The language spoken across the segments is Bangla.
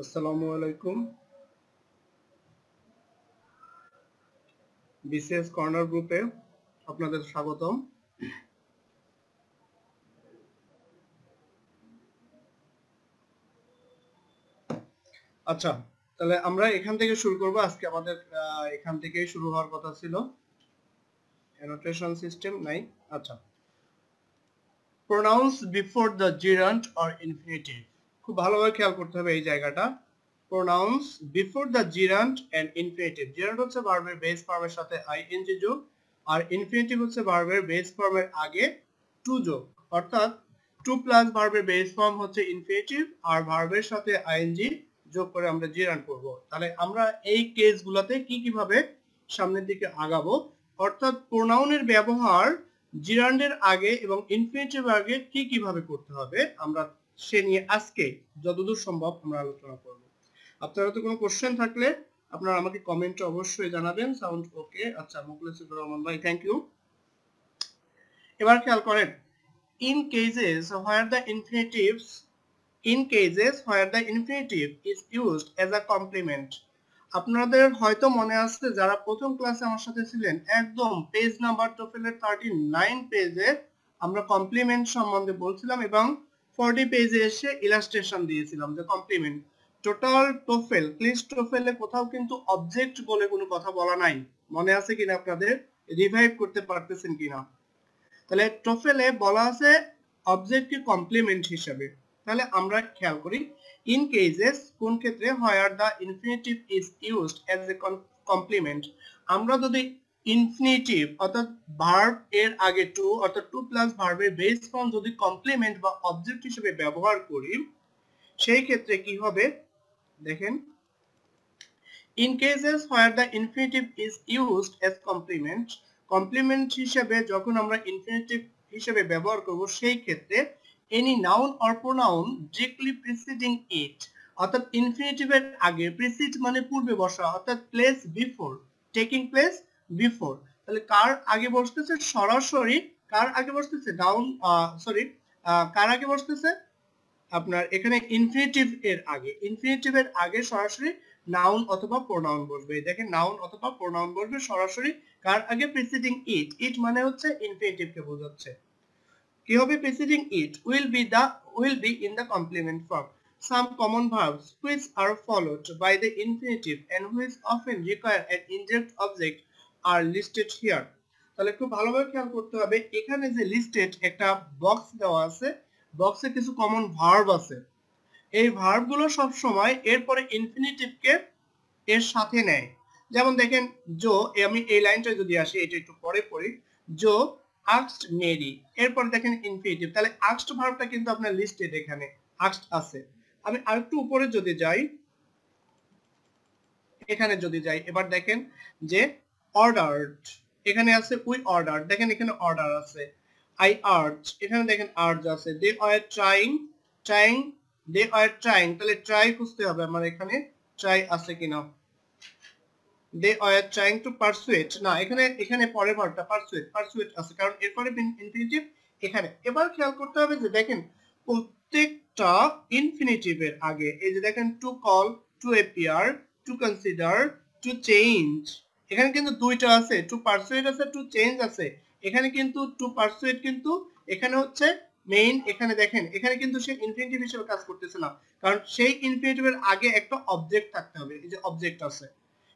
আসসালামু আলাইকুম। বিসিএস কর্নার গ্রুপে আপনাদের স্বাগতম। আচ্ছা, তাহলে আমরা এখান থেকে শুরু করব। আজকে আমাদের এখান থেকেই শুরু হওয়ার কথা ছিল। অ্যানোটেশন সিস্টেম নাই। আচ্ছা, pronouns before the gerund or infinitive. খুব ভালোভাবে খেয়াল করতে হবে এই জায়গাটা। Pronouns before the gerund and infinitive. Gerund হচ্ছে ভার্বের বেস ফর্মের সাথে আইএনজি যোগ, আর ইনফিনিটিভ হচ্ছে ভার্বের বেস ফর্মের আগে টু যোগ। অর্থাৎ টু প্লাস ভার্বের বেস ফর্ম হচ্ছে ইনফিনিটিভ, আর ভার্বের সাথে আইএনজি যোগ করে আমরা জিরান্ট করব। তাহলে আমরা এই কেসগুলোতে কিভাবে সামনের দিকে আগাবো, অর্থাৎ প্রোনাউনের ব্যবহার জিরান্ডের আগে এবং ইনফিনিটিভ আগে কিভাবে করতে হবে, আমরা সে নিয়ে আজকে যতদূর সম্ভব আমরা আলোচনা করব। আপনারা তো কোনো কোশ্চেন থাকলে আপনারা আমাকে কমেন্টে অবশ্যই জানাবেন। সাউন্ড ওকে? আচ্ছা, মুখলেসুর রহমান ভাই, থ্যাংক ইউ। এবার খেয়াল করেন, in cases where the infinitive is used as a complement। আপনাদের হয়তো মনে আছে, যারা প্রথম ক্লাসে আমার সাথে ছিলেন, একদম পেজ নাম্বার টোফেলের 39 পেজে আমরা কমপ্লিমেন্ট সম্বন্ধে বলছিলাম এবং 40 পেজে এসে ইলাস্ট্রেশন দিয়েছিলাম যে কমপ্লিমেন্ট। টোটাল টোফেল, ক্লিস টোফেলে কোথাও কিন্তু অবজেক্ট বলে কোনো কথা বলা নাই। মনে আছে কিনা আপনাদের? রিভাইভ করতে পারতেছেন কিনা? তাহলে টোফেলে বলা আছে অবজেক্টকে কমপ্লিমেন্ট হিসেবে। তাহলে আমরা খেয়াল করি, ইন কেসেস কোন ক্ষেত্রে, where the infinitive is used as a complement. আমরা যদি ইনফিনিটিভ অর্থাৎ ভার্ব এর আগে টু অর্থাৎ টু প্লাস ভার্বের বেস ফর্ম যদি কমপ্লিমেন্ট বা অবজেক্ট হিসেবে ব্যবহার করি, সেই ক্ষেত্রে কি হবে দেখেন, in cases where the infinitive is used as complement, complement হিসেবে যখন আমরা ইনফিনিটিভ হিসেবে ব্যবহার করব, সেই ক্ষেত্রে any noun or pronoun directly preceding it, অর্থাৎ ইনফিনিটিভের আগে, প্রিসিড মানে পূর্বে বসা, অর্থাৎ place before, taking place before. তাহলে কার আগে বসতেছে? সরাসরি কার আগে বসতেছে? নাউন, কার আগে বসতেছে? আপনার এখানে ইনফিনিটিভ এর আগে, ইনফিনিটিভ এর আগে সরাসরি নাউন অথবা প্রোনাউন বসবে। দেখেন, নাউন অথবা প্রোনাউন বসবে সরাসরি কার আগে? প্রিসিডিং ইট। ইট মানে হচ্ছে ইনফিনিটিভ কে বোঝাচ্ছে। কি হবে? Preceding it will be in the complement form. Some common verbs which are followed by the infinitive and which often require an indirect object are listed here. তাহলে খুব ভালোভাবে খেয়াল করতে হবে, এখানে যে লিস্টেড একটা বক্স দেওয়া আছে, বক্সে কিছু কমন ভার্ব আছে। এই ভার্বগুলো সব সময় এরপরে ইনফিনিটিভকে এর সাথে নেয়। যেমন দেখেন, জো, আমি এই লাইনটা যদি আসি, এটা একটু পরে পড়ি। জো আস্কড মেরি, এরপর দেখেন ইনফিনিটিভ। তাহলে আস্কড ভার্বটা কিন্তু আপনার লিস্টেড, এখানে আস্কড আছে। আমি আরেকটু উপরে যদি যাই, এখানে যদি যাই, এবার দেখেন যে অর্ডারড, এখানে আছে উই অর্ডার, দেখেন এখানে অর্ডার আছে। আই আর্জ, এখানে দেখেন আর্জ আছে। They are trying, they are trying, তাহলে ট্রাই খুঁজতে হবে আমার, এখানে ট্রাই আছে কিনা। They are trying to persuade, না, এখানে পরের ভার্বটা পারসুয়েট আছে, কারণ এরপরে ইনফিনিটিভ এখানে। এবার খেয়াল করতে হবে যে দেখেন, প্রত্যেকটা ইনফিনিটিভের আগে এই যে দেখেন, to call, to appear, two consider, to change, এখানে কিন্তু দুইটা আছে, টু পারসুয়েট আছে, টু চেঞ্জ আছে। এখানে কিন্তু টু পারসুয়েট কিন্তু এখানে হচ্ছে মেইন। এখানে দেখেন, এখানে কিন্তু সে ইনফিনিটিভ হিসেবে কাজ করতেছে না, কারণ সেই ইনফিনিটিভের আগে একটা অবজেক্ট থাকতে হবে। এই যে অবজেক্ট আছে,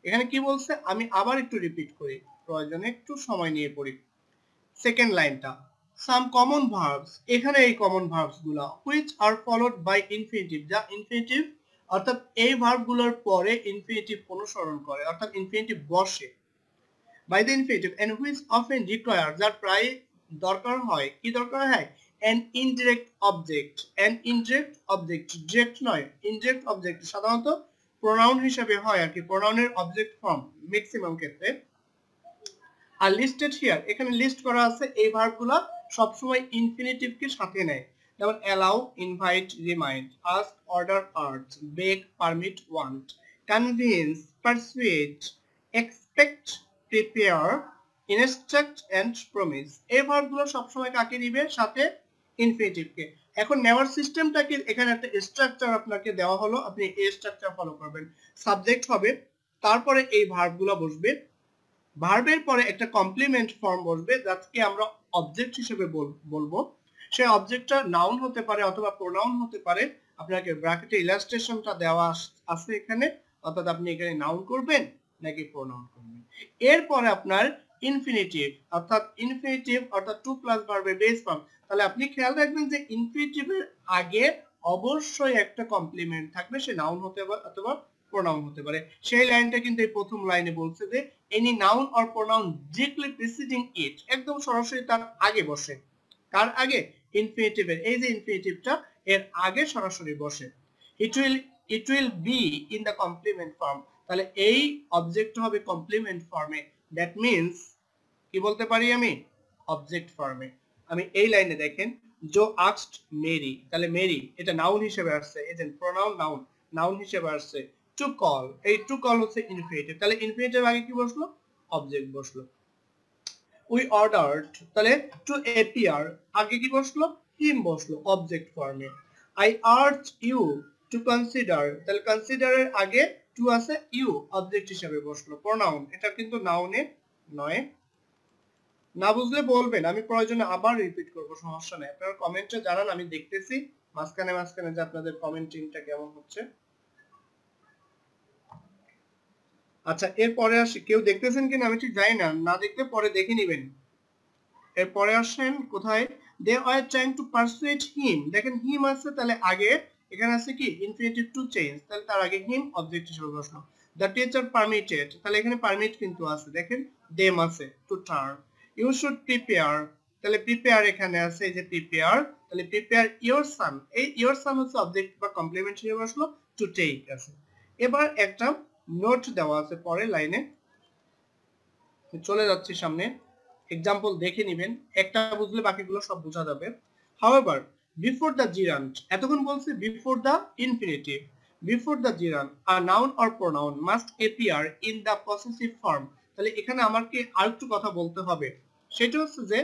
এখানে কি বলছে আমি আবার একটু রিপিট করি, প্রয়োজনে একটু সময় নিয়ে পড়ি। সেকেন্ড লাইনটা, সাম কমন ভার্বস, এখানে এই কমন ভার্বস গুলা which are followed by infinitive, যা ইনফিনিটিভ অর্থাৎ এই ভার্বগুলোর পরে ইনফিনিটিভ অনুসরণ করে, অর্থাৎ ইনফিনিটিভ বসে by the infinitive and which often require, যার প্রায় দরকার হয়, কি দরকার হয়? an indirect object, direct নয়, indirect object সাধারণত প্রোনাউন হিসেবে হয় আর কি, প্রোনাউনের অবজেক্ট ফর্ম ম্যাক্সিমাম ক্ষেত্রে। আর লিস্টেড হিয়ার, এখানে লিস্ট করা আছে, এই ভার্বগুলো সবসময় ইনফিনিটিভকে সাথে নেয়। যেমন allow, invite, remind, ask, order, urge, beg, permit, want, convince, persuade, expect, prepare, instruct and promise. এই ভার্বগুলো সবসময় কাকে নিবে? সাথে ইনফিনিটিভকে। এখন নেওয়ার সিস্টেমটাকে এখানে একটা স্ট্রাকচার আপনাকে দেওয়া হলো, আপনি এই স্ট্রাকচার ফলো করবেন। সাবজেক্ট হবে, তারপরে এই ভার্বগুলো বসবে, ভার্বের পরে একটা কমপ্লিমেন্ট ফর্ম বসবে যাকে আমরা অবজেক্ট হিসেবে বলবো। সেই অবজেক্টটা নাউন হতে পারে অথবা প্রোনাউন হতে পারে। আপনাকে ব্র্যাকেটে ইলাস্ট্রেশনটা দেওয়া আছে এখানে, অর্থাৎ আপনি এখানে নাউন করবেন নাকি প্রোনাউন করবেন। এরপরে আপনার ইনফিনিটিভ, অর্থাৎ টু প্লাস ভার্বের বেস ফর্ম। তাহলে আপনি খেয়াল রাখবেন যে ইনফিনিটিভের আগে অবশ্যই একটা কমপ্লিমেন্ট থাকবে, সে নাউন হতে পারে অথবা প্রোনাউন হতে পারে। সেই লাইনটা কিন্তু এই প্রথম লাইনে বলছে যে any noun or pronoun directly preceding it, একদম সরাসরি তার আগে বসে। কার আগে? ইনফিনিটিভের। এই যে ইনফিনিটিভটা এর আগে সরাসরি বসে। It will be in the complement form. তাহলে এই অবজেক্ট হবে কমপ্লিমেন্ট ফর্মে। দ্যাট মিন্স কি বলতে পারি আমি? অবজেক্ট ফর্মে। আমি এই লাইনে দেখেন, জো আস্কড মেরি, তাহলে মেরি এটা নাউন হিসেবে আসছে, এই যে প্রোনাউন নাউন হিসেবে আসছে। টু কল, এই টু কল হচ্ছে ইনফিনিটিভ, তাহলে ইনফিনিটিভ আগে কি বসলো? অবজেক্ট বসলো। উই অর্ডারড, তাহলে টু অ্যাপিয়ার আগে কি বসলো? হিম বসলো অবজেক্ট ফর্মে। I urge you to consider, তাহলে কনসিডারের আগে টু আছে, ইউ অবজেক্ট হিসেবে বসলো প্রোনাউন। এটা কিন্তু নাউনে নয়। না বুঝলে বলবেন, আমি প্রয়োজনে আবার রিপিট করব, সমস্যা নেই। আপনারা কমেন্টে জানান, আমি দেখতেছি মাঝখানে যে আপনাদের কমেন্টিংটা কেমন হচ্ছে। আচ্ছা, এরপরে আসি, কেউ দেখতেছেন কিনা আমি ঠিক জানি না, না দেখলে পরে দেখে নেবেন। এরপরে আসেন কোথায়? দে আর ট্রাইং টু পারসুয়েড হিম, দেখেন হিম আছে, তাহলে আগে এখানে আছে কি ইনফিনিটিভ টু চেঞ্জ, তাহলে তার আগে হিম অবজেক্ট হিসেবে বসলো। দ্য টিচার পারমিটেড, তাহলে এখানে পারমিট কিন্তু আছে, দেখেন দেম আছে to turn. You should prepare, তাহলে প্রিপেয়ার এখানে আছে, এই যে প্রিপেয়ার, তাহলে প্রিপেয়ার ইওর সান, এই ইওর সান হচ্ছে অবজেক্ট বা কমপ্লিমেন্ট হিসেবে বসলো, টু টেক আছে। এবার একটা নোট দেওয়া আছে পরের লাইনে, চলে যাচ্ছি সামনে, এক্সাম্পল দেখে নেবেন, একটা বুঝলে বাকিগুলো সব বোঝা যাবে। হাউএভার বিফোর দ্য জিরান্ড, এতক্ষণ বলছি before the infinitive, before the জিরান্ড a noun or pronoun must appear in the possessive form. তাহলে এখানে আমাকে আরেকটু কথা বলতে হবে, সেটা হচ্ছে যে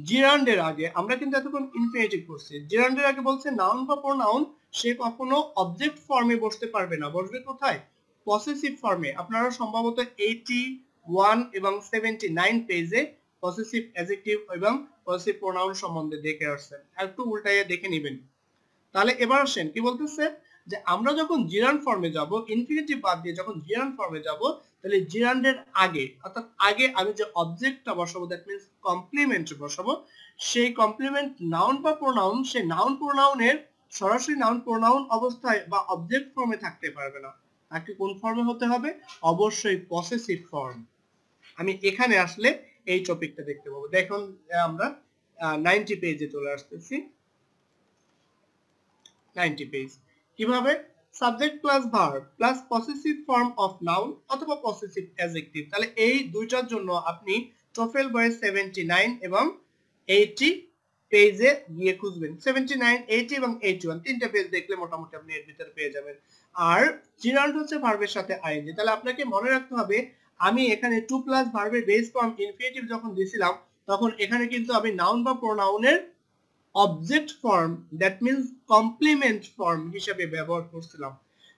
জিরান্ডের আগে আমরা কিন্তু এতক্ষণ ইনফিনিটিভ করছি, জিরান্ডের আগে বলছে নাউন বা প্রোনাউন সে কখনো অবজেক্ট ফর্মে বসতে পারবে না, বসবে কোথায়? পসেসিভ ফর্মে। আপনারা সম্ভবত 81 এবং 79 পেজে পসেসিভ অ্যাডজেক্টিভ এবং পসেসিভ প্রোনাউন সম্বন্ধে দেখে আসছেন, একটু উল্টাইয়ে দেখে নেবেন। তাহলে এবার আসেন কি বলতেছে, যে আমরা যখন জিরান্ড ফর্মে যাব, ইনফিনিটিভ বাদ দিয়ে যখন জিরান্ড ফর্মে যাব, তাহলে জিরান্ডের আগে, অর্থাৎ আগে আমি যে অবজেক্টটা বসাবো, দ্যাট মিন্স কমপ্লিমেন্ট বসাবো, সেই কমপ্লিমেন্ট নাউন বা প্রোনাউন, সেই নাউন প্রোনাউনের সরাসরি নাউন প্রোনাউন অবস্থায় বা অবজেক্ট ফর্মে থাকতে পারবে না, তাকে কোন ফর্মে হতে হবে? অবশ্যই পসেসিভ ফর্ম। আমি এখানে আসলে এই টপিকটা দেখতে পাবো। দেখুন আমরা 90 পেজে চলে আসতেছি। 90 পেজ কিভাবে? Subject plus verb plus possessive form of noun অথবা পসেসিভ অ্যাডজেক্টিভ। তাহলে এই দুইটার জন্য আপনি টোফেল বই 79 এবং 80 পেজে গিয়ে খুঁজবেন। 79, 80 এবং 81 তিনটা পেজ দেখলে মোটামুটি আপনি এর ভিতরে পেয়ে যাবেন। আর জিরান্ড হচ্ছে ভার্বের সাথে আইএনজি। তাহলে আপনাকে মনে রাখতে হবে, আমি এখানে টু প্লাস ভার্বের বেস ফর্ম ইনফিনিটিভ যখন দিছিলাম, তখন এখানে কিন্তু আমি নাউন বা প্রোনাউনের object form, that means complement form হিসেবে ব্যবহার করছিলাম।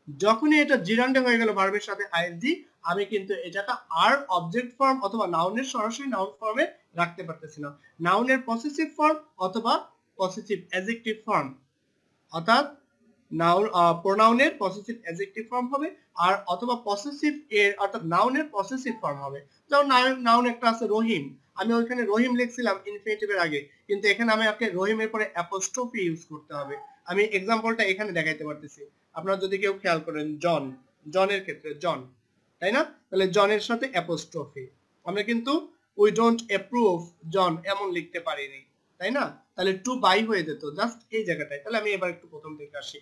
যখনই এটা জিরান্ডে হয়ে গেল ভার্বের সাথে আইএনজি, আমি কিন্তু এটাকে আর অবজেক্ট ফর্ম অথবা নাউনের সরাসরি নাউন ফর্মে রাখতে পারতেছি না। নাউনের পসেসিভ ফর্ম অথবা পসেসিভ অ্যাডজেক্টিভ ফর্ম, অর্থাৎ নাউন প্রোনাউনের পসেসিভ অ্যাডজেক্টিভ ফর্ম হবে, আর অথবা পসেসিভ এর অর্থাৎ নাউনের পসেসিভ ফর্ম হবে। যেমন নাউন একটা আছে রহিম, আমি ওইখানে রহিম লিখছিলাম ইনফিনিটিভের আগে, কিন্তু এখানে আমি আপনাকে রহিমের পরে অ্যাপোস্ট্রফি ইউজ করতে হবে। আমি এক্সাম্পলটা এখানে দেখাইতে পারতেছি, আপনারা যদি কেউ খেয়াল করেন, জন, জনের ক্ষেত্রে জন, তাই না? তাহলে জনের সাথে অ্যাপোস্ট্রফি, আমরা কিন্তু উই ডোন্ট অ্যাপ্রুভ জন এমন লিখতে পারিনি, তাই না? তাহলে টু বাই হয়ে যেত জাস্ট এই জায়গাটায়। তাহলে আমি এবার একটু প্রথম থেকে আসি।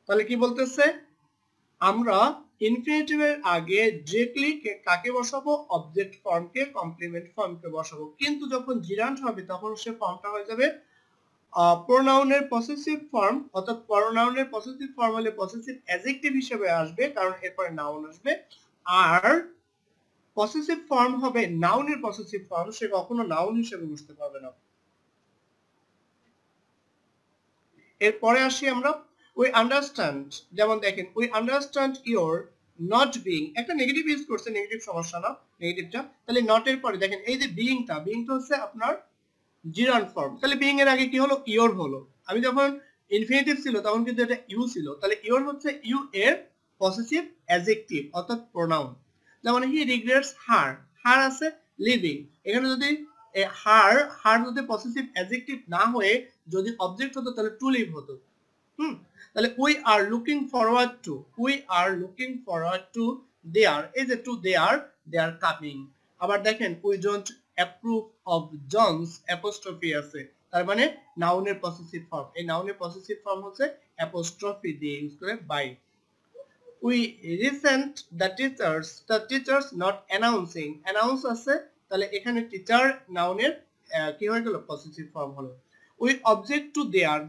তাহলে কি বলতেছে, আমরা ইনফিনিটিভের আগে ডিরেক্টলি কাকে বসাবো? অবজেক্ট ফর্মকে, কমপ্লিমেন্ট ফর্মকে বসাবো। কিন্তু যখন জিরান্ড হবে তখন সে ফর্মটা হয়ে যাবে প্রোনাউনের পসেসিভ ফর্ম, অর্থাৎ প্রোনাউনের পসেসিভ ফর্ম হলে পসেসিভ অ্যাডজেক্টিভ হিসেবে আসবে, কারণ এরপরে নাউন আসবে। আর পসেসিভ ফর্ম হবে নাউনের পসেসিভ ফর্ম, সে কখনো নাউন হিসেবে বুঝতে পারবে না। এরপরে আসি আমরা উই আন্ডারস্ট্যান্ড, যেমন দেখেন we understand your not being, একটা নেগেটিভ ইউজ করছে, নেগেটিভ সমস্যা না নেগেটিভটা, তাহলে নট এর পরে দেখেন এই যে বিংটা হচ্ছে আপনার জিরান্ড ফর্ম, তাহলে বিং এর আগে কি হলো, ইওর হলো। আমি যখন ইনফিনিটিভ ছিল তখন কিন্তু এটা ইউ ছিল, তাহলে ইওর হচ্ছে ইউ এর পসেসিভ অ্যাডজেক্টিভ অর্থাৎ প্রোনাউন। যেমন হি রিগ্রেটস হার, হার আছে লিভিং, এখানে যদি হার যদি পসেসিভ অ্যাডজেক্টিভ না হয়ে যদি অবজেক্ট হতো তাহলে টু লিভ হতো। তাহলে we are looking forward to their, এই যে টু দেয়ার কামিং। আবার দেখেন we don't approve of John's apostrophe আছে, তার মানে নাউনের পসেসিভ ফর্ম, এই নাউনের পসেসিভ ফর্ম হচ্ছে অ্যাপোস্ট্রফি দিয়ে ইউজ করে বাই। We resent the teachers not announcing, announce আছে, তাহলে এখানে টিচার নাউনের কি হয়ে গেল, পসেসিভ ফর্ম হলো। We object to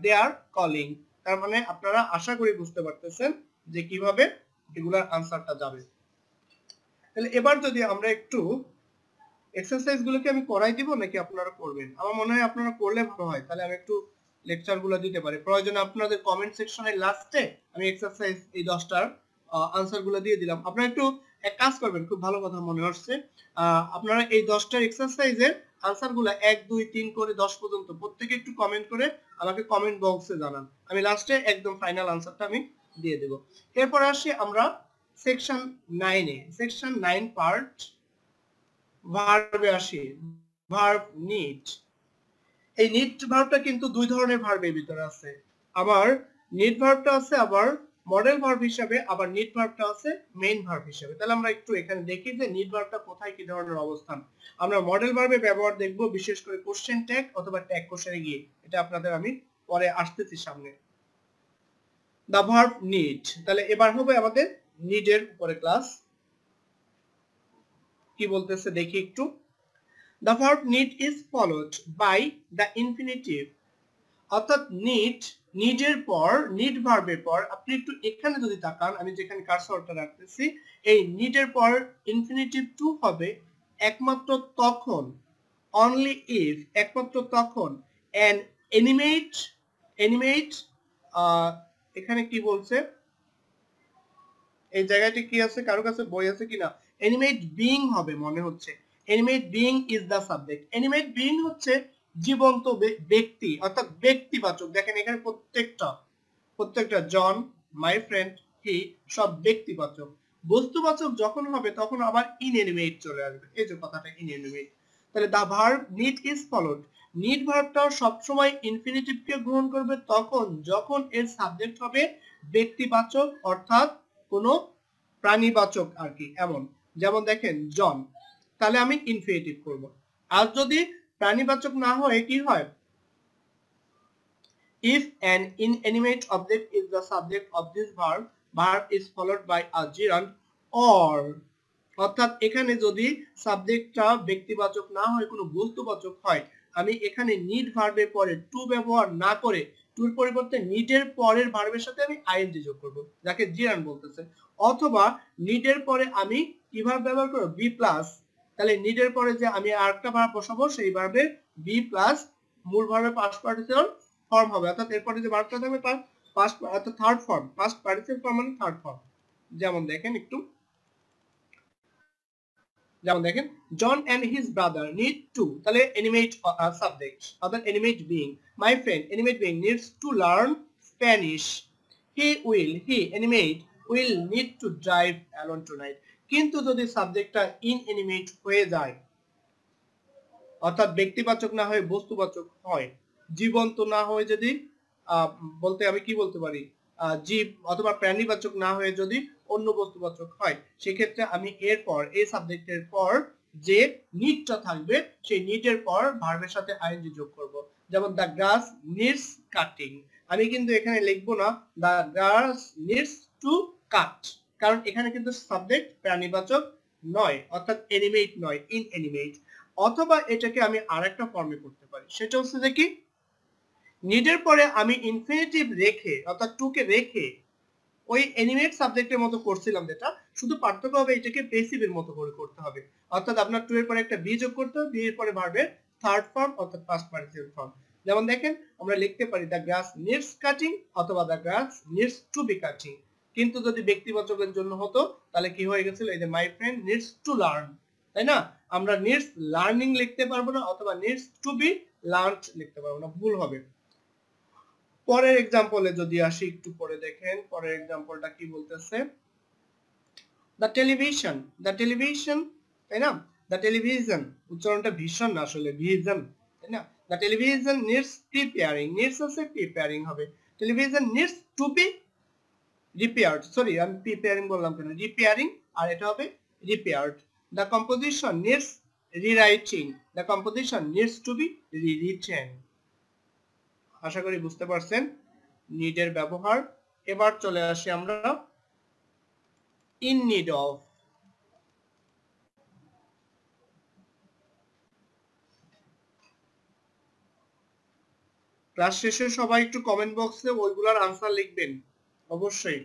their calling, তার মানে আপনারা আশা করি বুঝতে পারতেছেন যে কিভাবে এগুলার আনসারটা যাবে। তাহলে এবার যদি আমরা একটু এক্সারসাইজ গুলোকে আমি করাই দিব নাকি আপনারা করবেন, আমার মনে হয় আপনারা করলে ভালো হয়, তাহলে আমি একটু লেকচার গুলো দিতে পারি, প্রয়োজনে আপনাদের কমেন্ট সেকশনের লাস্টে আমি এক্সারসাইজ এই 10টার আনসার গুলো দিয়ে দিলাম। আপনারা একটু এক কাজ করবেন, খুব ভালো কথা মনে হচ্ছে, আপনারা এই 10টার এক্সারসাইজের আনসার গুলো 1 2 3 করে 10 পর্যন্ত প্রত্যেকে একটু কমেন্ট করে আমাকে কমেন্ট বক্সে জানান, আমি লাস্টে একদম ফাইনাল আনসারটা আমি দিয়ে দেব। এরপর আসি আমরা সেকশন 9 এ, সেকশন 9 পার্ট ভার্বে আসি, ভার্ব নিড। এই নিড ভার্বটা কিন্তু দুই ধরনের ভার্বের ভিতরে আছে, আবার নিড ভার্বটা আছে আবার মডেল ভার্ব হিসেবে, আবার নিড ভার্বটা আছে মেইন ভার্ব হিসেবে। তাহলে আমরা একটু এখানে দেখি যে নিড ভার্বটা কোথায় কি ধরনের অবস্থান। আমরা মডেল ভার্বে ব্যবহার দেখব, বিশেষ করে কোশ্চেন ট্যাগ অথবা ট্যাগ কোশ্চেনে গিয়ে, এটা আপনাদের আমি পরে আসতেছি সামনে। দা ভার্ব নিড, তাহলে এবার হবে আমাদের নিডের উপরে ক্লাস। কি বলতেছে দেখি একটু। The verb need is followed by the infinitive, অর্থাৎ নিডের পর, নিড ভার্বের পর আপনি একটু এখানে যদি তাকান, আমি যেখানে কার্সরটা রাখতেছি, এই নিডের পর ইনফিনিটিভ টু হবে একমাত্র তখন, only if, একমাত্র তখন an animate এখানে কি বলছে, এই জায়গাটি কি আছে, কারো কাছে বই আছে কিনা, animate being হবে মনে হচ্ছে, animate being is the subject, animate being হচ্ছে জীবন্ত ব্যক্তি অর্থাৎ ব্যক্তিবাচক। দেখেন এখানে প্রত্যেকটা জন, মাই ফ্রেন্ড, হি সব ব্যক্তিবাচক। বস্তুবাচক যখন হবে তখন আবার ইনএনিমেট চলে আসবে, এই যে কথাটা ইনএনিমেট। তাহলে the verb need is followed, need ভার্বটাও সবসময় ইনফিনিটিভকে গ্রহণ করবে তখন যখন এর সাবজেক্ট হবে ব্যক্তিবাচক অর্থাৎ কোনো প্রাণীবাচক আর কি, এমন যেমন দেখেন জন, তাহলে আমি ইনফিনিটিভ করব। আর যদি প্রাণীবাচক না হয় কি হয়, if an inanimate object is the subject of this verb is followed by a gerund or, অর্থাৎ এখানে যদি সাবজেক্টটা ব্যক্তিবাচক না হয় কোনো বস্তুবাচক হয়, আমি এখানে নিড ভার্বের পরে টু ব্যবহার না করে টুর পরিবর্তে নিডের পরের ভার্বের সাথে আমি আইএনজি যোগ করব, যাকে জিরান্ড বলতেছে। অথবা নিডের পরে আমি কি ভার্ব ব্যবহার করব, বি প্লাস, তাহলে নিডের পরে যে আমি আরেকটা ভার্ব বসাবো সেই ভার্বের বি প্লাস মূল ভার্বের পাস্ট পার্টিসিপল ফর্ম হবে, অর্থাৎ এরপরে যে ভার্বটা থাকবে পাস্ট অর্থাৎ third form, past participle form মানে থার্ড ফর্ম। যেমন দেখেন একটু, যেমন দেখেন John and his brother need to, তাহলে অ্যানিমেট সাবজেক্ট অর্থাৎ animate being, my friend animate being needs to learn Spanish, he animate will need to drive alone tonight. কিন্তু যদি সাবজেক্টটা ইনঅ্যানিমেট হয়ে যায় অর্থাৎ ব্যক্তিবাচক না হয়ে বস্তুবাচক হয়, জীবন্ত না হয়ে যদি বলতে আমি কি বলতে পারি, জীব অথবা প্রাণীবাচক না হয়ে যদি অন্য বস্তুবাচক হয়, সেক্ষেত্রে আমি এরপর এই সাবজেক্টের পর যে নিডটা থাকবে সেই নিডের পর ভার্বের সাথে আইএনজি যোগ করব। যেমন দ্য গ্রাস নিডস কাটিং, আমি কিন্তু এখানে লিখবো না দ্য গ্রাস নিডস টু কাট, কারণ এখানে কিন্তু সাবজেক্ট প্রাণীবাচক নয় অর্থাৎ অ্যানিমেট নয়, ইনঅ্যানিমেট। অথবা এটাকে আমি আরেকটা ফর্মে করতে পারি, সেটা হচ্ছে যে কি, নিডের পরে আমি ইনফিনিটিভ রেখে অর্থাৎ টু কে রেখে ওই অ্যানিমেট সাবজেক্টের মতো করছিলাম, যেটা শুধু পার্থক্য হবে এটাকে পেসিভের মতো করে করতে হবে, অর্থাৎ আপনার টু এর পরে একটা বি যোগ করতে হবে, বি এর পরে ভার্বের থার্ড ফর্ম অর্থাৎ পাস্ট পার্টিসিপল ফর্ম। যেমন দেখেন আমরা লিখতে পারি দ্য গ্রাস নিডস কাটিং অথবা the grass needs to be cutting. কিন্তু যদি ব্যক্তিবাচকের জন্য হতো তাহলে কি হয়ে গেছিল, এই যে my friend needs to learn, তাই না? আমরা নিডস লার্নিং লিখতে পারবো না অথবা নিডস টু বি লার্নড লিখতে পারবো না, ভুল হবে। পরের এক্সাম্পলে যদি আসি, একটু পরে দেখেন পরের এক্সাম্পলটা কি বলতেছে। দ্য টেলিভিশন, দ্য টেলিভিশন, তাই না? দ্য টেলিভিশন উচ্চারণটা ভীষণ না, আসলে ভিশন, তাই না? The television needs preparing, needs আছে প্রিপেয়ারিং হবে। Television needs to be repaired, sorry আমি প্রিপেয়ারিং বললাম কেন, রিপেয়ারিং, আর এটা হবে repaired. The composition needs rewriting, the composition needs to be rewritten. আশা করি বুঝতে পারছেন নিডের ব্যবহার। এবার চলে আসি আমরা ইন নিড অফ। ক্লাস শেষে সবাই একটু কমেন্ট বক্সে ওইগুলোর আনসার লিখবেন অবশ্যই।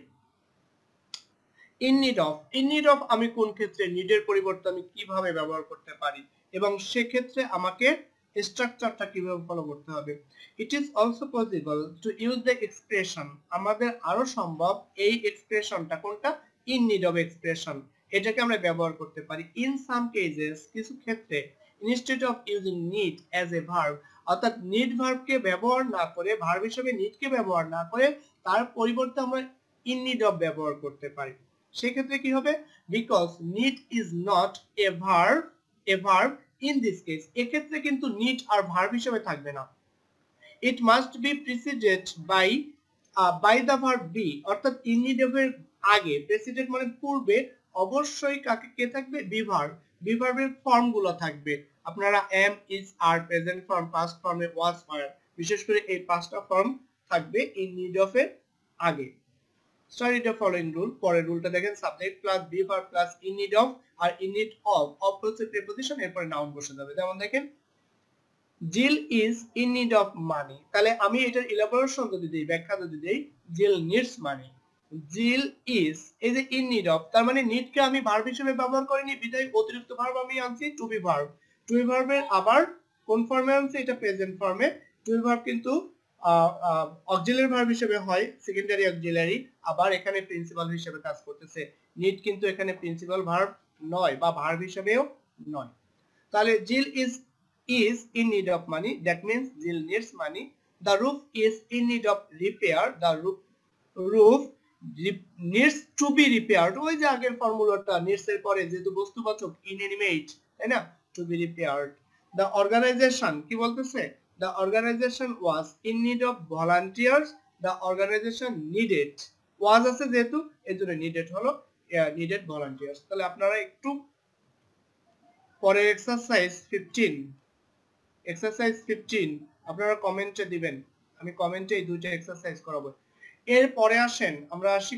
In need of, in need of আমি কোন ক্ষেত্রে, নিডের পরিবর্তে আমি কিভাবে ব্যবহার করতে পারি এবং সেক্ষেত্রে আমাকে স্ট্রাকচারটা কিভাবে ফলো করতে হবে। It is also possible to use the expression, আমাদের আরো সম্ভব এই এক্সপ্রেশনটা, কোনটা, ইন নিড অফ এক্সপ্রেশন, এটাকে আমরা ব্যবহার করতে পারি। ইন সাম কেসেস, কিছু ক্ষেত্রে, instead of using need as a verb, অর্থাৎ নিড ভার্বকে ব্যবহার না করে, ভার্ব হিসেবে নিডকে ব্যবহার না করে তার পরিবর্তে আমরা ইন নিড অফ ব্যবহার করতে পারি। সেক্ষেত্রে কি হবে, because need is not a verb in this case, এক্ষেত্রে কিন্তু নিড আর ভার্ব হিসেবে থাকবে না। It must be preceded by the verb be, অর্থাৎ ইন নিড অফ এর আগে, প্রিসিডেড মানে পূর্বে, অবশ্যই কাকে কে থাকবে, বি ভার্ব। বি ভার্বের ফর্ম গুলো থাকবে, আপনারা am, is, are, present form, past ফর্মে ওয়াজ, ওয়্যার, বিশেষ করে এই পাঁচটা ফর্ম থাকবে ইন নিড অফ এর আগে। Study the following rule, পরের রুলটা দেখেন, subject plus be verb plus in need of, আর ইন নিড অফ হচ্ছে প্রিপজিশন, এরপরে নাউন বসে যাবে। যেমন দেখেন Jill is in need of money, তাহলে আমি এটার ইলাবোরেশন যদি দেই, ব্যাখ্যা যদি দেই, জিল নিডস মানি। জিল ইজ, এই যে ইন নিড অফ, তার মানে নিডকে আমি ভার্ব হিসেবে ব্যবহার করিনি, বিধায় অতিরিক্ত ভার্ব আমি আনছি to be verb. To be ভার্বের আবার কোন ফর্মে আনছি, এটা প্রেজেন্ট ফর্মে। টু বি ভার্ব কিন্তু অক্সিলারি ভার্ব হিসেবে হয়, সেকেন্ডারি অক্সিলারি, আবার এখানে প্রিন্সিপাল হিসেবে কাজ করতেছে। নিড কিন্তু এখানে প্রিন্সিপাল ভার্ব নয় বা ভার্ব হিসেবেও নয়। তাহলে জিল is in need of money, that means Jill needs money. The roof is in need of repair, the roof needs to be repaired, ওই যে আগের ফর্মুলাটা, needs এর পরে যেহেতু বস্তুবাচক inanimate, তাই না, to be repaired. The organization কি বলতেছে, the organization was in need of volunteers, the organization needed, was আছে যেহেতু এজন্য needed হলো, needed volunteers। তাহলে আপনারা একটু পরে এক্সারসাইজ 15 আপনারা কমেন্টে দিবেন, আমি কমেন্টে এই দুইটা এক্সারসাইজ করাবো। এরপরে আসেন আমরা আসি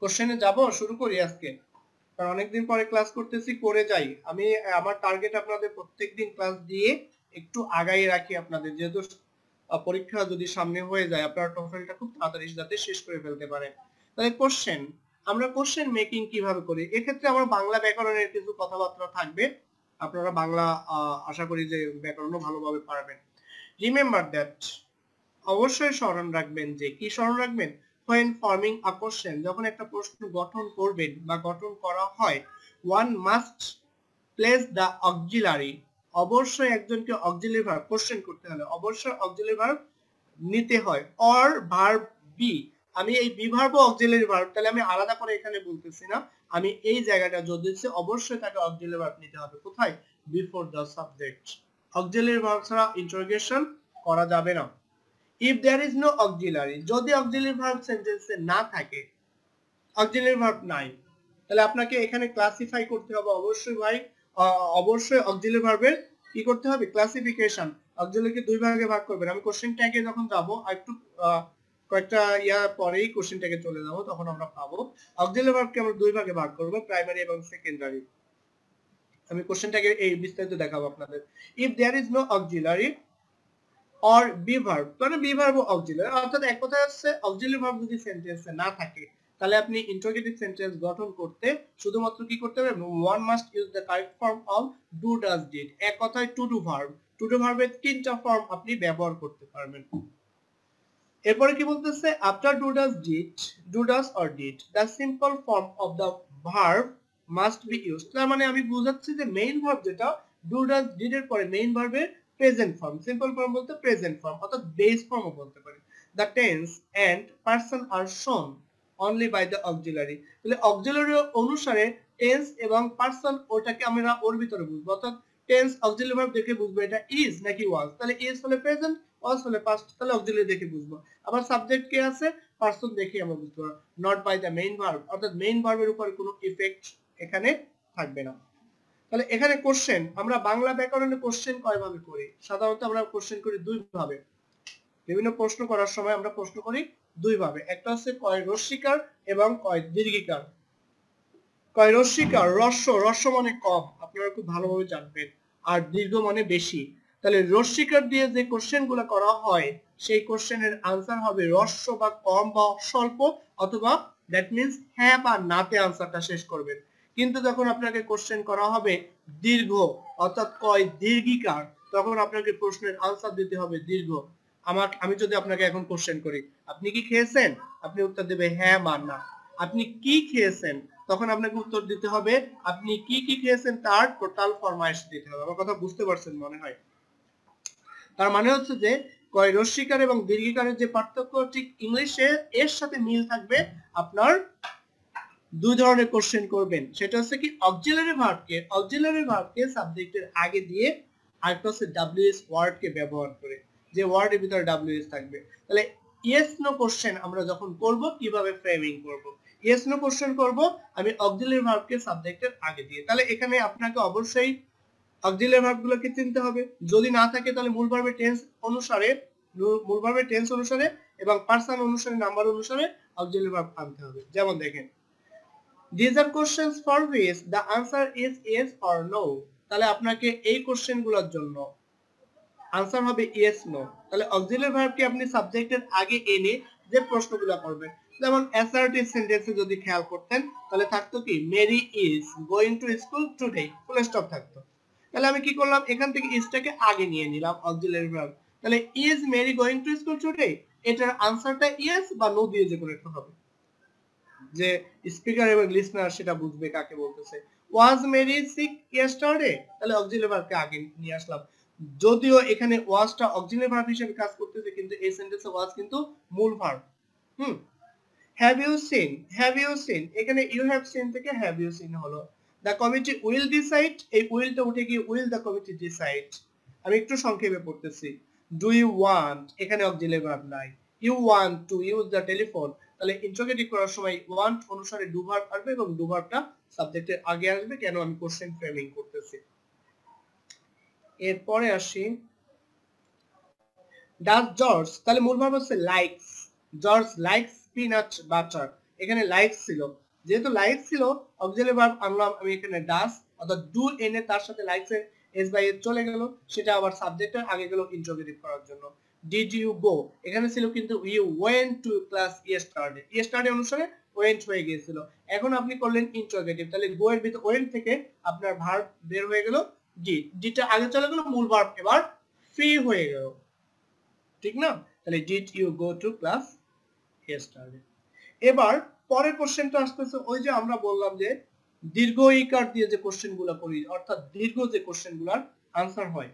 কোশ্চেনে যাব, শুরু করি আজকে, কারণ অনেকদিন পরে ক্লাস করতেছি, করে যাই। আমি আমার টার্গেট আপনাদের প্রত্যেকদিন ক্লাস দিয়ে একটু আগাই রাখি আপনাদের, যেহেতু পরীক্ষা যদি সামনে হয়ে যায় আপনারা টোটালটা খুব তাড়াতাড়ি যাতে শেষ করে ফেলতে পারেন। তাহলে আমরা কোশ্চেন মেকিং কিভাবে করি, এক্ষেত্রে আমার বাংলা ব্যাকরণের কিছু কথাবার্তা থাকবে, আপনারা বাংলা আশা করি যে ব্যাকরণও ভালোভাবে পারবেন। রিমেম্বার দ্যাট, অবশ্যই স্মরণ রাখবেন, যে কি স্মরণ রাখবেন, when forming a question, যখন একটা প্রশ্ন গঠন করবেন বা গঠন করা হয়, one must place the auxiliary, অবশ্যই একজনকে অক্সিলারি ভার্ব, কোশ্চেন করতে হলে অবশ্যই অক্সিলারি ভার্ব নিতে হয়, or verb be, আমি এই বি ভার্ব ও অক্সিলারি ভার্ব, তাহলে আমি আলাদা করে এখানে বলতেছি না, আমি এই জায়গাটা যদি দিচ্ছি অবশ্যই তাকে অক্সিলারি ভার্ব নিতে হবে, কোথায়, before the subject. Auxiliary verb ছাড়া ইন্টারোগেশন করা যাবে না। if there is no auxiliary, যদি অক্সিলারি ভার্ব সেন্টেন্সে না থাকে, অক্সিলারি ভার্ব নাই, তাহলে আপনাকে এখানে ক্লাসিফাই করতে হবে অবশ্যই ভাই, অবশ্যই অক্সিলারি ভার্বের কি করতে হবে, ক্লাসিফিকেশন। অক্সিলারিকে দুই ভাগে ভাগ করবেন, আমি কোশ্চেন ট্যাগে যখন যাব একটু কয়েকটা পরেই কোশ্চেন ট্যাগে চলে যাব, তখন আমরা পাবো অক্সিলারি ভার্বকে আমরা দুই ভাগে ভাগ করব, প্রাইমারি এবং সেকেন্ডারি। আমি কোশ্চেন ট্যাগে এই বিস্তারিত দেখাবো আপনাদের। if there is no auxiliary or be verb, মানে be verb ও auxiliary, অর্থাৎ এক কথায় হচ্ছে auxiliary verb যদি সেন্টেন্সে না থাকে, তাহলে আপনি ইন্টারোগেটিভ সেন্টেন্স গঠন করতে শুধুমাত্র কি করতে হবে, one must use the correct form of do does did, এক কথায় to do verb, to do ভার্বের তিনটা ফর্ম আপনি ব্যবহার করতে পারবেন। এরপরে কি বলতেছে, after do does did, do does or did, the simple form of the verb must be used. তার মানে আমি বুঝাচ্ছি যে মেইন ভার্ব যেটা ডু ডাজ ডিড এর পরে মেইন ভার্বের প্রেজেন্ট ফর্ম, সিম্পল ফর্ম বলতে প্রেজেন্ট ফর্ম অর্থাৎ বেস ফর্মও বলতে পারি। দ্য টেন্স এন্ড পারসন আর শোন অনলি বাই দ্য অক্সিলারি। তাহলে অক্সিলারি অনুসারে টেন্স এবং পারসন ওটাকে আমরা ওর ভিতরে বুঝবো, অর্থাৎ টেন্স অক্সিলারি ভার্ব দেখে বুঝবো এটা ইজ নাকি ওয়াজ। তাহলে ইজ হলে প্রেজেন্ট, ওয়াজ হলে পাস্ট, তাহলে অক্সিলারি দেখে বুঝবো। আবার সাবজেক্ট কে আছে, পারসন দেখে আমরা বুঝতে পারবো। Not by the main verb, অর্থাৎ মেইন ভার্বের উপর কোনো ইফেক্ট এখানে থাকবে না। তাহলে এখানে কোশ্চেন, আমরা বাংলা ব্যাকরণে কোশ্চেন কয়ভাবে করি? সাধারণত আমরা কোশ্চেন করি দুই ভাবে। বিভিন্ন প্রশ্ন করার সময় আমরা প্রশ্ন করি দুই ভাবে, একটা হচ্ছে কয় রস্যিকার এবং কয় দীর্ঘিকার। কয় রস্যিকার, রস্য মানে কম, আপনারা খুব ভালোভাবে জানবেন, আর দীর্ঘ মানে বেশি। তাহলে রস্যিকার দিয়ে যে কোশ্চেনগুলো করা হয় সেই কোশ্চেনের আনসার হবে রস্য বা কম বা স্বল্প, অথবা দ্যাট মিন্স হ্যাঁ বা নাতে আনসারটা শেষ করবেন। কিন্তু যখন আপনাকে কোশ্চেন করা হবে দীর্ঘ অর্থাৎ কয় দীর্ঘিকার, তখন আপনাকে প্রশ্নের আনসার দিতে হবে দীর্ঘ। আমি যদি আপনাকে এখন কোশ্চেন করি, আপনি কি খেয়েছেন, আপনি উত্তর দেবে হ্যাঁ বা না। আপনি কি খেয়েছেন, তখন আপনাকে উত্তর দিতে হবে আপনি কি কি খেয়েছেন তার টোটাল ফরমাইশ দিতে হবে। আমার কথা বুঝতে পারছেন মনে হয়। তার মানে হচ্ছে যে কয় রস্যিকার এবং দীর্ঘিকারের যে পার্থক্য ঠিক ইংলিশে এর সাথে মিল থাকবে। আপনার দুই ধরনের কোশ্চেন করবেন, সেটা হচ্ছে কি অক্সিলারি ভার্বকে সাবজেক্টের আগে দিয়ে, আরেকটা হচ্ছে ডব্লিউএস ওয়ার্ডকে ব্যবহার করে, যে ওয়ার্ডের ভিতরে ডব্লিউএস থাকবে। তাহলে ইয়েস নো কোশ্চেন আমরা যখন করব কিভাবে ফ্রেমিং করব, ইয়েস নো কোশ্চেন করব আমি অক্সিলারি ভার্বকে সাবজেক্টের আগে দিয়ে। তাহলে এখানে আপনাকে অবশ্যই অক্সিলারি ভার্বগুলোকে চিনতে হবে, যদি না থাকে তাহলে মূল ভার্বের টেন্স অনুসারে এবং পারসন অনুসারে, নাম্বার অনুসারে অক্সিলারি ভার্ব আনতে হবে। যেমন দেখেন, these are questions for which the answer is yes or no। তাহলে আপনাকে এই কোশ্চেনগুলোর জন্য আনসার হবে yes no। তাহলে অক্সিলারি ভার্বকে আপনি সাবজেক্টের আগে এনে যে প্রশ্নগুলো করবেন, যেমন অ্যাসার্টিভ সেন্টেন্সে যদি খেয়াল করতেন তাহলে থাকতো কি Mary is going to school today, full stop থাকতো। তাহলে আমি কি করলাম, এখান থেকে ইজটাকে আগে নিয়ে নিলাম অক্সিলারি ভার্ব। তাহলে is Mary going to school today, এটার আনসারটা ইয়েস বা নো দিয়ে যে কোনো একটা হবে, যে স্পিকার এবং লিসনার সেটা বুঝবে কাকে বলতেছে। ওয়াজ মেরি সিক ইয়েস্টারডে, তাহলে অক্সিলারি ভার্বকে আগে নিয়ে আসলাম। যদিও এখানে ওয়াজটা অক্সিলারি ভার্ব হিসেবে কাজ করতেছে, কিন্তু এই সেন্টেন্সে ওয়াজ কিন্তু মূল ভার্ব। হ্যাভ ইউ সিন, এখানে ইউ হ্যাভ সিন থেকে হ্যাভ ইউ সিন হলো। দ্য কমিটি উইল ডিসাইড, এই উইলটা উঠে গিয়ে উইল দ্য কমিটি ডিসাইড। আমি একটু সংক্ষেপে পড়তেছি। ডু ইউ ওয়ান্ট, এখানে অক্সিলারি ভার্ব নাই। You want to use the telephone, তাহলে ইন্টারোগেটিভ করার সময় ওয়ান্ট অনুসারে ডু ভার্ব আসবে এবং ডু ভার্বটা সাবজেক্টের আগে আসবে, কেন আমি কোশ্চেন ফ্রেমিং করতেছি। এরপরে আসি ডাজ জর্জ, তাহলে মূল ভার্ব হচ্ছে likes, George likes peanut butter, এখানে লাইকস ছিল, যেহেতু লাইকস ছিল অক্সিলারি ভার্ব আনলাম আমি এখানে ডাজ, অর্থাৎ ডু এনে তার সাথে লাইকস এর এস বাই এস চলে গেল, সেটা আবার সাবজেক্টের আগে গেল ইন্টারোগেটিভ করার জন্য। ডিড ইউ গো, এখানে ছিল কিন্তু you went to class yesterday অনুসারে ওয়েন্ট হয়ে গিয়েছিল। এখন আপনি করলেন ইন্টারোগেটিভ, তাহলে গো এর ভিতর ওয়েন্ট থেকে আপনার ভার্ব বের হয়ে গেল ডিডটা আগে চলে গেল, মূল ভার্ব এবার ফ্রি হয়ে গেল, ঠিক না? তাহলে did you go to class yesterday. এবার পরের কোশ্চেনটা আসতেছে, ওই যে আমরা বললাম যে দীর্ঘ ইকার দিয়ে যে কোশ্চেনগুলো করি, অর্থাৎ দীর্ঘ যে কোশ্চেনগুলোর আনসার হয়,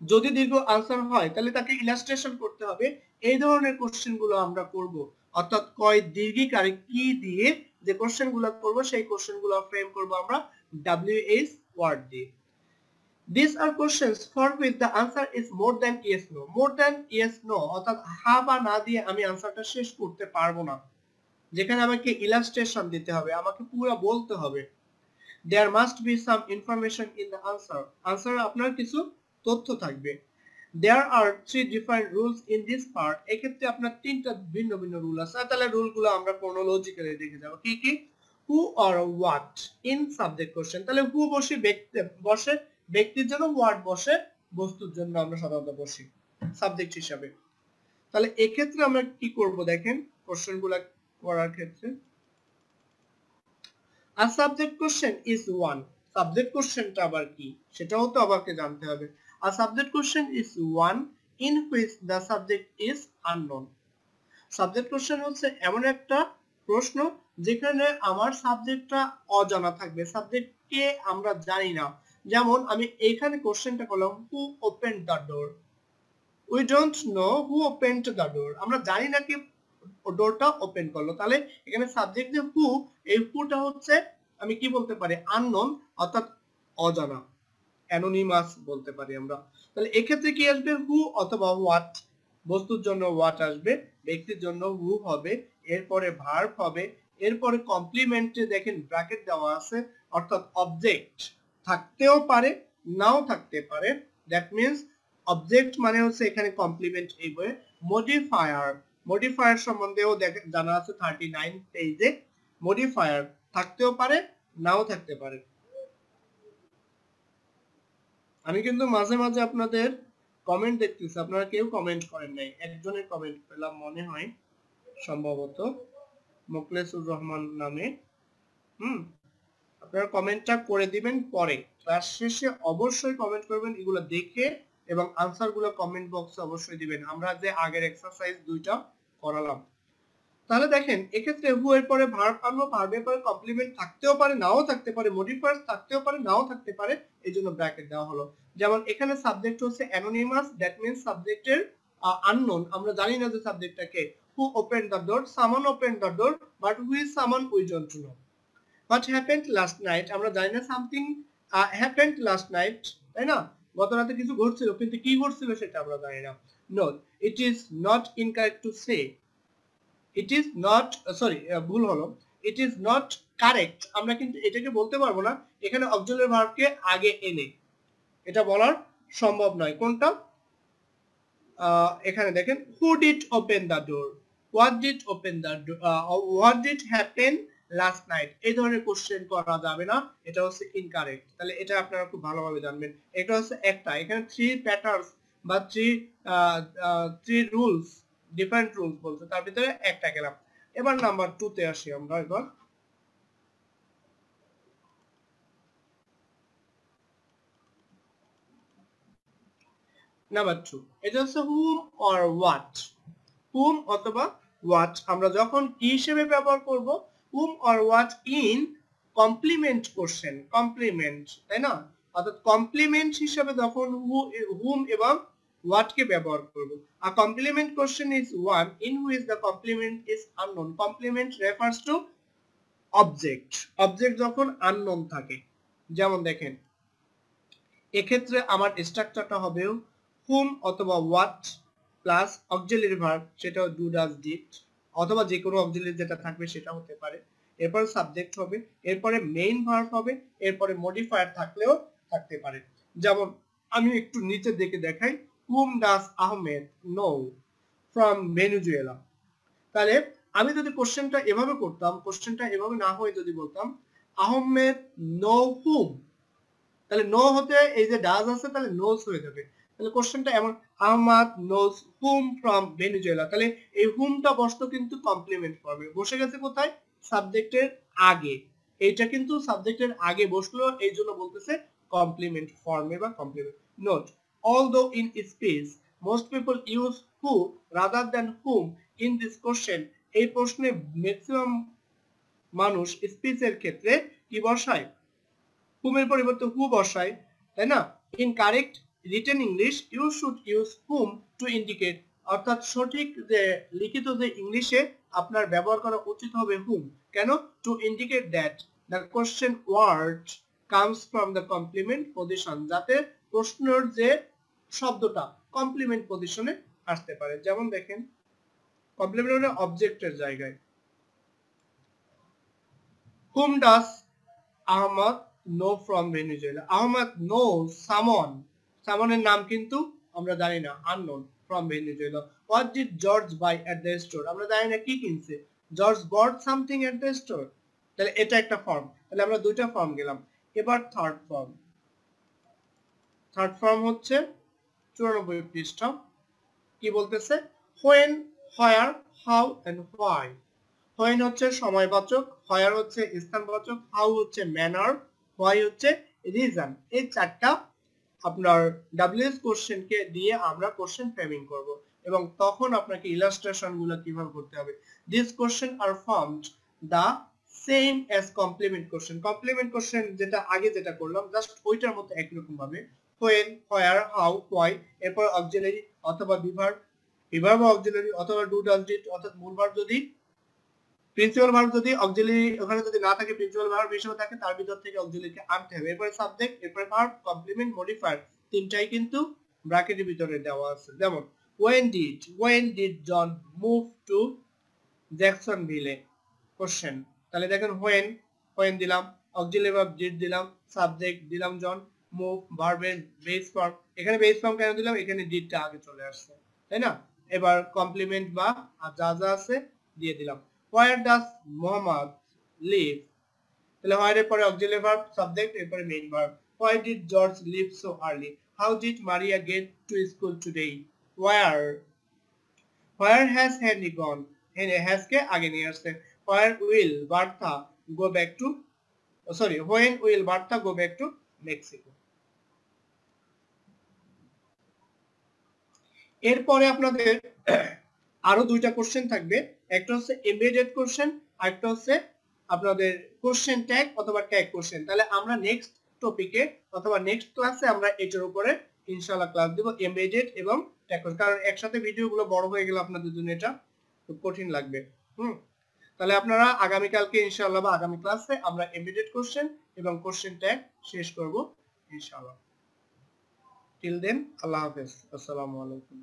যদি দীর্ঘ আনসার হয় তাহলে তাকে ইলাস্ট্রেশন করতে হবে। এই ধরনের কোশ্চেনগুলো আমরা করব, অর্থাৎ কয় দীর্ঘিকারে কি দিয়ে যে কোশ্চেনগুলো করব সেই কোশ্চেনগুলো ফ্রেম করব আমরা ডব্লিউএইচ ওয়ার্ড দিয়ে। These are questions for which the answer is more than yes no, more than yes no, অর্থাৎ হ্যাঁ বা না দিয়ে আমি আনসারটা শেষ করতে পারবো না, যেখানে আমাকে ইলাস্ট্রেশন দিতে হবে, আমাকে পুরো বলতে হবে। There must be some information in the answer, আনসারে আপনার কিছু তথ্য থাকবে। There are 3 different rules in this part, এক্ষেত্রে আপনার তিনটা ভিন্ন ভিন্ন রুল আছে। তাহলে রুলগুলো আমরা ক্রোনোলজিক্যালি দেখে যাব। কি কি? Who or what in subject question, তাহলে who বসে ব্যক্তির জন্য, ওয়াট বসে বস্তুর জন্য, আমরা সাধারণত বসি সাবজেক্ট হিসাবে। তাহলে এক্ষেত্রে আমরা কি করব দেখেন কোশ্চেনগুলো করার ক্ষেত্রে, a subject question is one, subject কোশ্চেনটা আবার কি সেটাও তো আমাকে জানতে হবে। আর subject question is one in which the subject is unknown. Subject question হচ্ছে এমন একটা প্রশ্ন যেখানে আমার সাবজেক্টটা অজানা থাকবে, সাবজেক্টকে আমরা জানি না। যেমন আমি এইখানে কোশ্চেনটা করলাম হু open the door, we don't know who open the ডোর, আমরা জানি না কি ডোরটা ওপেন করলো। তাহলে এখানে সাবজেক্ট যে হু, এই হুটা হচ্ছে আমি কি বলতে পারি আননোন, অর্থাৎ অজানা, অ্যানোনিমাস বলতে পারি আমরা। তাহলে এক্ষেত্রে কি আসবে হু অথবা হোয়াট। বস্তুর জন্য হোয়াট আসবে, ব্যক্তির জন্য হু হবে, এরপরে ভার্ব হবে, এরপরে কমপ্লিমেন্টে দেখেন ব্র্যাকেট দেওয়া আছে, অর্থাৎ অবজেক্ট থাকতেও পারে নাও থাকতে পারে। দ্যাট মিন্স অবজেক্ট মানে হচ্ছে এখানে কমপ্লিমেন্ট এই বইয়ে। মডিফায়ার, মডিফায়ার সম্বন্ধেও জানা আছে 39 পেজে। মডিফায়ার থাকতেও পারে নাও থাকতে পারে। আমি কিন্তু মাঝে মাঝে আপনাদের কমেন্ট দেখতেছি, আপনারা কেউ কমেন্ট করেন নাই, একজনের কমেন্ট পেলাম মনে হয় সম্ভবত মোকলেসুর রহমান নামে। আপনারা কমেন্টটা করে দিবেন পরে, ক্লাস শেষে অবশ্যই কমেন্ট করবেন এগুলো দেখে, এবং আনসারগুলো কমেন্ট বক্সে অবশ্যই দিবেন। আমরা যে আগের এক্সারসাইজ দুইটা করালাম। তাহলে দেখেন এক্ষেত্রে হু এর পরে ভার্ব আনবো, ভার্বের পরে কমপ্লিমেন্ট থাকতেও পারে নাও থাকতে পারে, মডিফায়ার থাকতেও পারে নাও থাকতে পারে, এইজন্য ব্র্যাকেট দেওয়া হলো। যেমন এখানে সাবজেক্ট হচ্ছে অ্যানোনিমাস, দ্যাট মিন্স সাবজেক্টের আননোন, আমরা জানি না যে সাবজেক্টটা কে। হু open the door, someone open the door, but who is someone we don't know. What happened last night, আমরা জানি না সামথিং হ্যাপেন্ড লাস্ট নাইট, তাই না, গত রাতে কিছু ঘটছিল, কিন্তু কি ঘটছিল সেটা আমরা জানি না। No, it is not incorrect to say, it is not, sorry ভুল হলো, ইট ইজ নট কারেক্ট, আমরা কিন্তু এটাকে বলতে পারবো না এখানে অক্সিলারি ভার্বকে আগে এনে, এটা বলার সম্ভব নয়। কোনটা, এখানে দেখেন who did open the door, what did open the door, what did happen last night, এই ধরনের কোশ্চেন করা যাবে না, এটা হচ্ছে ইনকারেক্ট। তাহলে এটা আপনারা খুব ভালোভাবে জানবেন। এটা হচ্ছে একটা, এখানে 3 প্যাটার্নস বা 3 রুলস, ডিফারেন্ট রুলস বলছে, তার ভিতরে একটা গেলাম। এবার নাম্বার 2 তে আসি আমরা। এবার নাম্বার 2, এটা হচ্ছে হুম অর হোয়াট। হুম অথবা হোয়াট আমরা যখন কি হিসেবে ব্যবহার করব, whom or what in complement question, complement, তাই না, অর্থাৎ কমপ্লিমেন্ট হিসেবে যখন হুম এবং what কে ব্যবহার করব। A complement question is one in which the complement is unknown. Complement refers to object. Object যখন unknown থাকে, যেমন দেখেন এক্ষেত্রে আমার স্ট্রাকচারটা হবে whom অথবা what প্লাস অক্সিলারি ভার্ব, সেটা ডু ডাজ ডিড, অথবা যে কোনো অক্সিলারি যেটা থাকবে সেটা হতে পারে। এরপর সাবজেক্ট হবে, এরপরে মেইন ভার্ব হবে, এরপরে মডিফায়ার থাকলেও থাকতে পারে। যেমন আমি একটু নিচে দিকে দেখাই, whom does Ahmed know from Venezuela. তাহলে আমি যদি কোশ্চেনটা এভাবে করতাম, কোশ্চেনটা এভাবে না হয়ে যদি বলতাম আহমেদ know whom, তাহলে নো হতে এই যে ডাজ আছে তাহলে নোস হয়ে যাবে। তাহলে কোশ্চেনটা এমন, Ahmed knows whom from Venezuela, তাহলে এই হুমটা বসতো কিন্তু কমপ্লিমেন্ট ফর্মে, বসে গেছে কোথায়, সাবজেক্টের আগে। এইটা কিন্তু সাবজেক্টের আগে বসলো, এই জন্য বলতেছে কমপ্লিমেন্ট ফর্মে বা complement. Note, although in speech most people use who rather than whom in this question, এই প্রশ্নে ম্যাক্সিমাম মানুষ স্পিচের ক্ষেত্রে কি বসায়, whom এর পরিবর্তে who বসায়, তাই না। In correct written English you should use whom to indicate, অর্থাৎ সঠিক যে লিখিত যে ইংলিশে আপনার ব্যবহার করা উচিত হবে whom, কেন, to indicate that the question word comes from the complement position, যাতে প্রশ্নের যে শব্দটা কমপ্লিমেন্ট পজিশনে আসতে পারে। যেমন দেখেন কমপ্লিমেন্ট মানে অবজেক্টের জায়গায়, whom does Ahmed know from Venezuela, Ahmed knows someone, সামনের নাম কিন্তু আমরা জানি না, unknown, from Venezuela. What did George buy at the store, আমরা জানি না কি কিনছে, George bought something at the store, তাহলে এটা একটা ফর্ম। তাহলে আমরা দুইটা ফর্ম গেলাম। এবার থার্ড ফর্ম, থার্ড ফর্ম হচ্ছে 94 পৃষ্ঠা, কি বলতেছে, when, where, how and why. When হচ্ছে সময়বাচক, হোয়ার হচ্ছে স্থানবাচক, হাউ হচ্ছে ম্যানার, why হচ্ছে reason। এই চারটা আপনার WH কোশ্চেনকে দিয়ে আমরা কোশ্চেন ফ্রেমিং করব এবং তখন আপনাকে ইলাস্ট্রেশন গুলো কিভাবে করতে হবে। This question are formed the same as complement question. Complement question যেটা আগে যেটা করলাম জাস্ট ওইটার মতো একই রকম ভাবে when, where, how, why, এরপর অক্সিলারি অথবা বিভার্ব, বিভার্ব অক্সিলারি অথবা ডু ডাজ ডিড অর্থাৎ মূল ভার্ব যদি প্রিন্সিপাল ভার্ব যদি অক্সিলারি ওখানে যদি না থাকে প্রিন্সিপাল ভার্ব হিসেবে থাকে তার ভিতর থেকে অক্সিলারিকে আনতে হবে। এরপরে সাবজেক্ট, এরপরে ভার্ব, কমপ্লিমেন্ট, মডিফায়ার তিনটাই কিন্তু ব্র্যাকেটের ভিতরে দেওয়া আছে। যেমন when did John move to Jacksonville question. তাহলে দেখেন when দিলাম, অক্সিলারি ভার্ব ডিড দিলাম, সাবজেক্ট দিলাম জন, মুভ ভার্বের বেস ফর্ম, এখানে বেস ফর্ম কেন দিলাম, এখানে ডিডটা আগে চলে আসছে, তাই না? এবার কমপ্লিমেন্ট বা যা যা আছে দিয়ে দিলাম। where does Muhammad live, তাহলে where এর পরে অক্সিলারি ভার্ব, সাবজেক্ট, এরপরে main verb. why did George leave so early, how did Maria get to school today, where has Henry gone, has কে আগে নিয়ে আসছে। where will Bertha go back to, sorry, when will Bertha go back to Mexico। এরপরে আপনাদের আরো দুইটা কোশ্চেন থাকবে, একটা হচ্ছে এমবেডেড কোশ্চেন আর একটা হচ্ছে আপনাদের কোশ্চেন ট্যাগ অথবা ট্যাগ কোশ্চেন। তাহলে আমরা নেক্সট টপিকে অথবা নেক্সট ক্লাসে আমরা এটার উপরে ইনশাআল্লাহ ক্লাস দেব, এমবেডেড এবং ট্যাগ কোশ্চেন, কারণ একসাথে ভিডিওগুলো বড় হয়ে গেলে আপনাদের জন্য এটা খুব কঠিন লাগবে। তাহলে আপনারা আগামী কালকে ইনশাআল্লাহ বা আগামী ক্লাসে আমরা এমবেডেড কোশ্চেন এবং কোশ্চেন ট্যাগ শেষ করব ইনশাআল্লাহ। টিল দেন আল্লাহ হাফেজ, আসসালামু আলাইকুম।